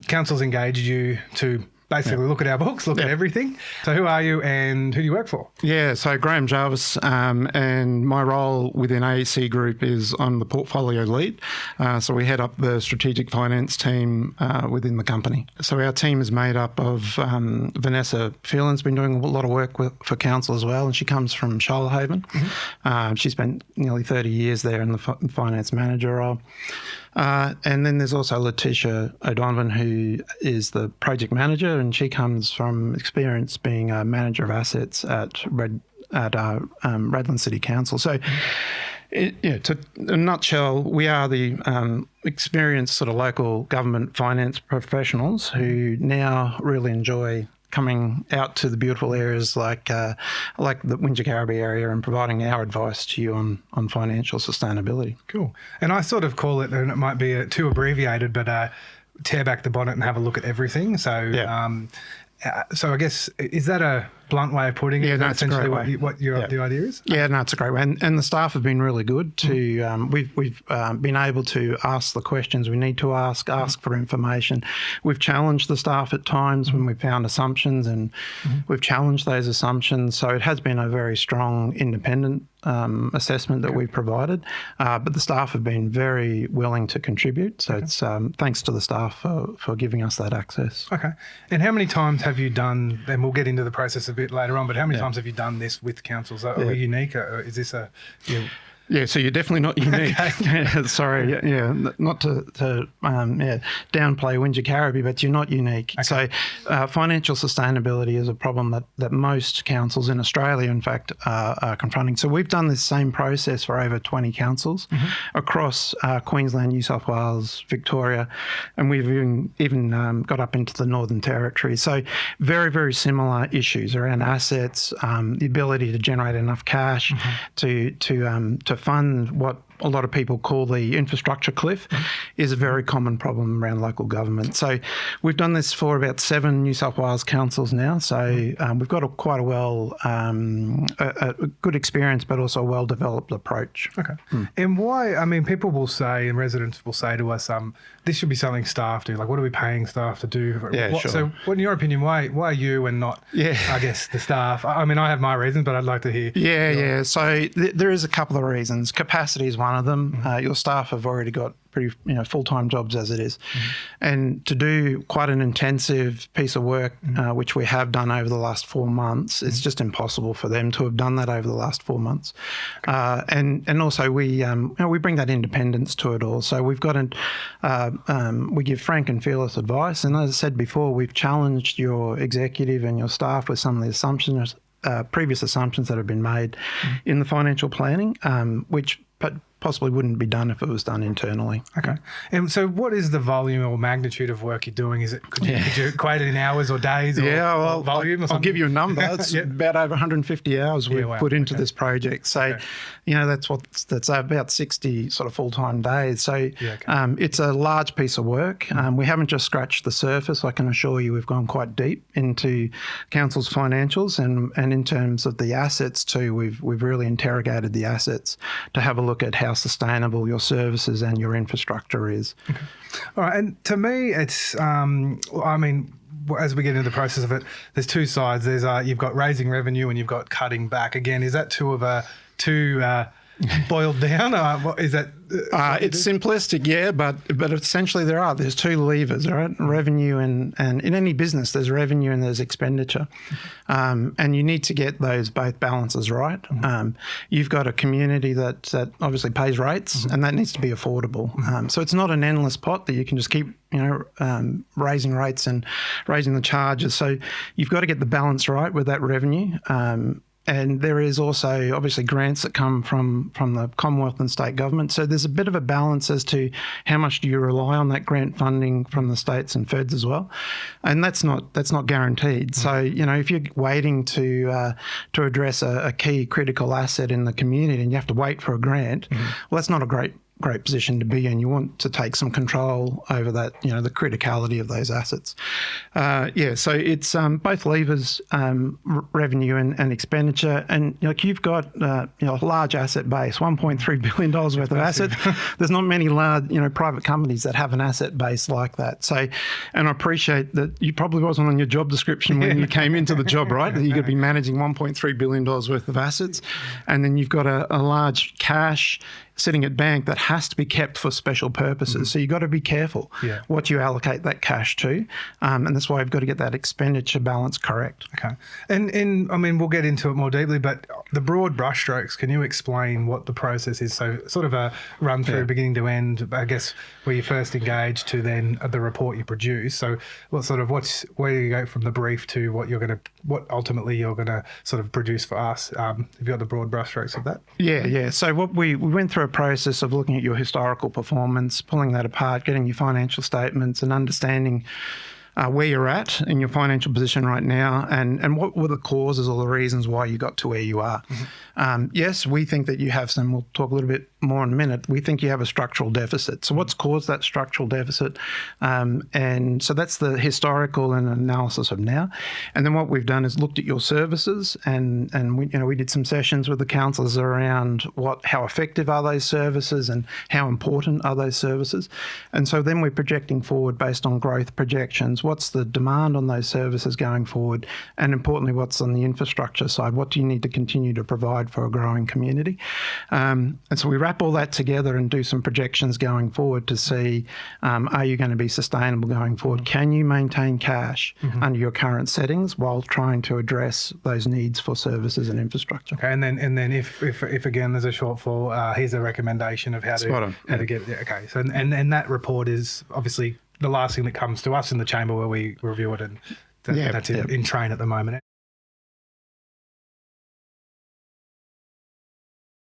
council's engaged you to basically look at our books, look at everything. So who are you and who do you work for? Yeah, so Graham Jarvis, and my role within AEC Group is I'm the portfolio lead. So we head up the strategic finance team within the company. So our team is made up of Vanessa Phelan's been doing a lot of work for council as well, and she comes from Shoalhaven. She spent nearly 30 years there in the finance manager role. And then there's also Letitia O'Donovan, who is the project manager, and she comes from experience being a manager of assets at Redland City Council. So, in a nutshell, we are the experienced sort of local government finance professionals who now really enjoy coming out to the beautiful areas like the Wingecarribee area and providing our advice to you on financial sustainability. Cool. And I sort of call it, and it might be too abbreviated, but tear back the bonnet and have a look at everything. So, so I guess, is that a blunt way of putting it? Yeah, that's essentially what the idea is? Yeah, no, it's a great way. And the staff have been really good to, we've been able to ask the questions we need to ask for information. We've challenged the staff at times when we've found assumptions, and we've challenged those assumptions. So it has been a very strong independent assessment that we've provided, but the staff have been very willing to contribute. So it's thanks to the staff for giving us that access. Okay. And how many times have you done, and we'll get into the process a bit later on, but how many times have you done this with councils? Are we unique, or is this a... Yeah, so you're definitely not unique. Sorry, not to downplay Wingecarribee, but you're not unique. Okay. So financial sustainability is a problem that most councils in Australia, in fact, are confronting. So we've done this same process for over 20 councils across Queensland, New South Wales, Victoria, and we've even got up into the Northern Territory. So very, very similar issues around assets, the ability to generate enough cash to fund what a lot of people call the infrastructure cliff is a very common problem around local government. So we've done this for about 7 New South Wales councils now. So we've got quite a good experience, but also a well-developed approach. Okay. And why, I mean, people will say, and residents will say to us, this should be something staff do. Like, what are we paying staff to do? Yeah, sure. So in your opinion, why are you and not, I guess, the staff? I mean, I have my reasons, but I'd like to hear. Yeah. So there is a couple of reasons. Capacity is one of them. Your staff have already got pretty full-time jobs as it is. And to do quite an intensive piece of work, which we have done over the last 4 months, it's just impossible for them to have done that over the last 4 months. And also we bring that independence to it all. So we've got we give frank and fearless advice. And as I said before, we've challenged your executive and your staff with some of the assumptions, previous assumptions that have been made in the financial planning, which possibly wouldn't be done if it was done internally. Okay. And so what is the volume or magnitude of work you're doing? Is it, could you equate it in hours or days or volume or something? I'll give you a number. It's about over 150 hours we've put into this project. So, that's about 60 sort of full-time days. So it's a large piece of work. We haven't just scratched the surface. I can assure you we've gone quite deep into council's financials and in terms of the assets too. We've really interrogated the assets to have a look at how sustainable your services and your infrastructure is. Okay. All right. And to me, it's, as we get into the process of it, there's two sides. There's you've got raising revenue and you've got cutting back. Again, is that two boiled down? What is that? It's simplistic, but essentially there's 2 levers, right? Revenue and in any business there's revenue and there's expenditure, and you need to get those both balances right. You've got a community that obviously pays rates, and that needs to be affordable. So it's not an endless pot that you can just keep raising rates and raising the charges. So you've got to get the balance right with that revenue. And there is also obviously grants that come from the Commonwealth and state government. So there's a bit of a balance as to how much do you rely on that grant funding from the states and feds as well. And that's not guaranteed. So, if you're waiting to address a key critical asset in the community and you have to wait for a grant, well, that's not a great great position to be in. You want to take some control over that, the criticality of those assets. So it's both levers, revenue and expenditure. And you've got a large asset base, $1.3 billion worth of assets. There's not many large, private companies that have an asset base like that. So, and I appreciate that you probably wasn't on your job description when you came into the job, right? That you're going to be managing $1.3 billion worth of assets. And then you've got a large cash sitting at bank that has to be kept for special purposes. So you've got to be careful what you allocate that cash to. And that's why you've got to get that expenditure balance correct. Okay. And I mean, we'll get into it more deeply, but the broad brushstrokes, can you explain what the process is? So sort of a run through beginning to end, I guess, where you first engage to then the report you produce. So where do you go from the brief to what ultimately you're going to sort of produce for us? Have you got the broad brushstrokes of that? Yeah. So what we went through a process of looking at your historical performance, pulling that apart, getting your financial statements and understanding where you're at in your financial position right now and what were the causes or the reasons why you got to where you are. Yes, we think that you have some, we'll talk a little bit more in a minute, we think you have a structural deficit. So what's caused that structural deficit? And so that's the historical and analysis of now. And then what we've done is looked at your services and we did some sessions with the councillors around how effective are those services and how important are those services. And so then we're projecting forward based on growth projections. What's the demand on those services going forward? And importantly, what's on the infrastructure side? What do you need to continue to provide for a growing community? And so we wrap all that together and do some projections going forward to see, are you going to be sustainable going forward? Can you maintain cash under your current settings while trying to address those needs for services and infrastructure? Okay, and then if again there's a shortfall, here's a recommendation of how to get there. Okay, so and that report is obviously the last thing that comes to us in the chamber where we review it, and that's in train at the moment.